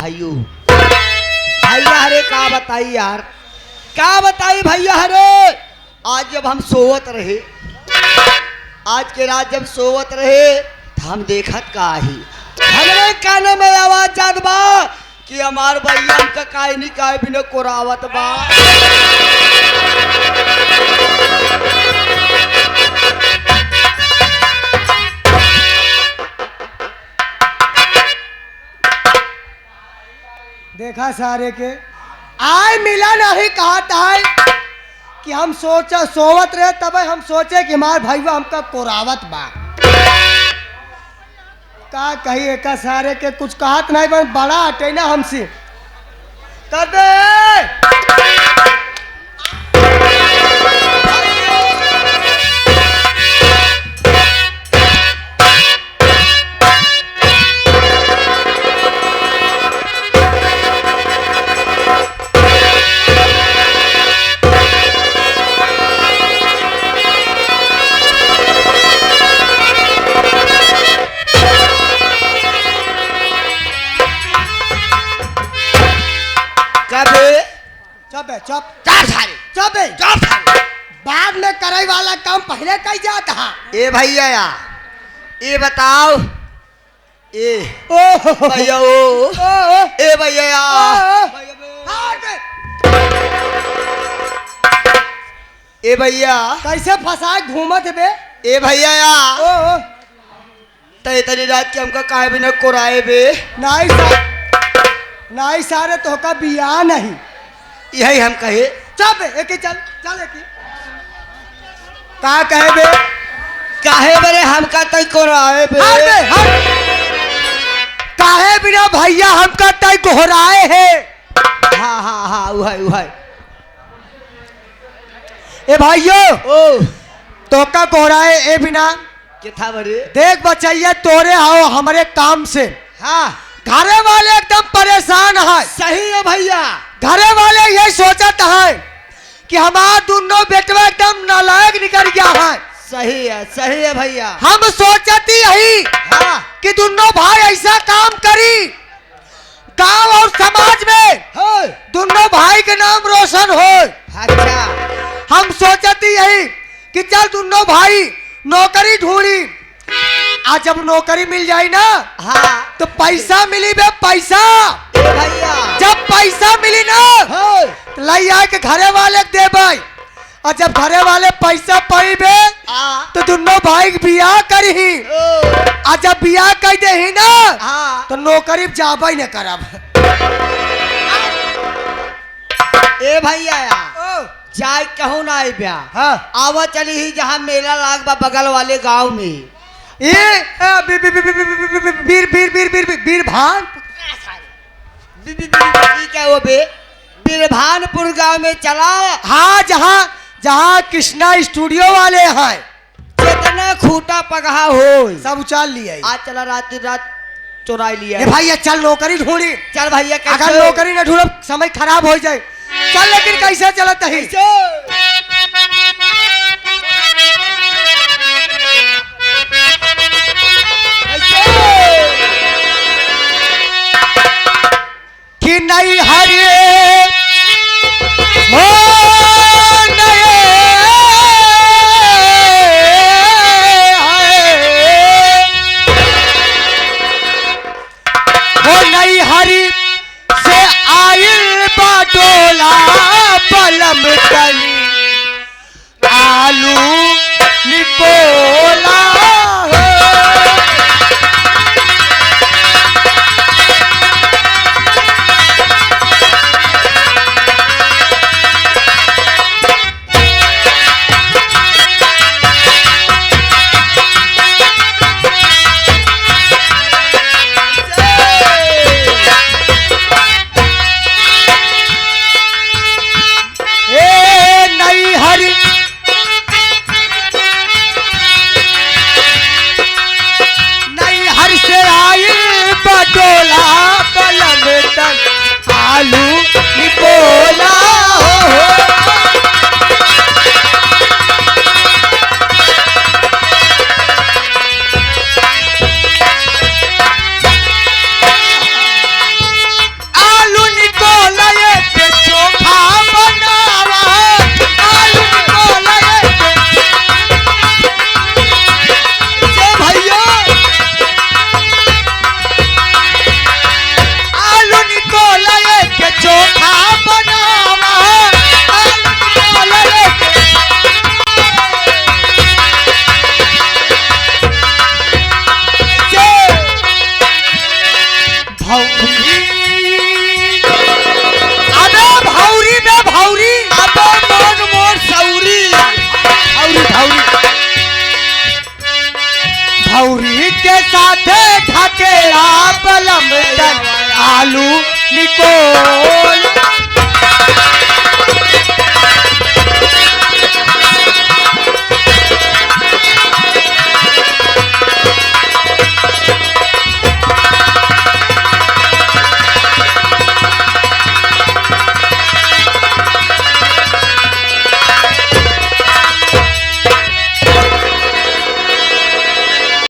भाइयों भैया हरे का बताई यार, क्या बताई भैया हरे। आज जब हम सोवत रहे, आज के रात जब सोवत रहे तो हम देखत का ही हमरे काने में आवाज जात बा कि हमार भैया हमका काहे नहीं काहे बिना कोरावत बा। देखा सारे के आय मिला नहीं कहता है कि हम सोचा सोवत रहे, तब हम सोचे कि हमार भैया हमका कोरावत बा। का कही एक सारे के कुछ कहत नहीं, बन बड़ा हटे ना हमसे कर दे। चुप चुप चुप चुप, बाद में करे वाला काम पहले कही जाता है। ए भैया या ये बताओ, ए भैया ओ ए भैया या ए भैया कैसे फंसाए घूमत बे। ए भैया या तय तनी रात के हमका काहे बिना कोराए बे। नहीं सारे तो का बिया नहीं, यही हम कहे। चल एक चल चल एक का कहे बे, काहे बरे हमका तय कोराए बे। काहे बिना भैया हमका तय कोराए है। हाँ हाँ हाँ उहाय ए भाइयों ओ तो का कोराए ए बिना के था बरे। देख बचैया तोरे आओ हमारे काम से। हाँ घरे वाले एकदम परेशान है। सही है भैया, घरे वाले ये सोचत है कि हमारा दोनों बेटवा एकदम नालायक निकल गया है। सही है भैया। हम सोचती यही हाँ कि दोनों भाई ऐसा काम करी गांव और समाज में हो दोनों भाई के नाम रोशन हो। अच्छा हम सोचती यही कि चल दोनों भाई नौकरी ढूंढी, आज जब नौकरी मिल जाए ना हाँ तो पैसा मिली बे पैसा। ए भैया जब पैसा मिली ना हो तो लाई आए के घरे वाले दे भाई, और जब घरे वाले पैसा पाई बे तो दोनों भाई बियाह करी, और जब बियाह कर दे ही ना हाँ तो नौकरी जाबा ही न करब। ए भैया जाए कहूँ ना ब्याह। हाँ आवा चली ही जहाँ मेला लाग बा बगल वाले गांव में। ये बीर बीर बीर बीर बीर भान क्या वो बे बीरभानपुर गांव में चला। हाँ जहाँ जहाँ कृष्णा स्टूडियो वाले हैं, जितना खूटा पगहा हो सब उचाल लिए। आज चला रात चुराई लिया। ए भैया चल नौकरी ढूंढी। चल भैया अगर नौकरी न ढूंढ समय खराब हो जाए। चल लेकिन कैसे चलत है। कि नहीं हरे हो नहीं हरी से आयल बाटोला पलम तली आलू निकोला भौरी अबे भौरी बे भौरी अबे मोर मोर सौरी भौरी भौरी भौरी के साथ ठकेला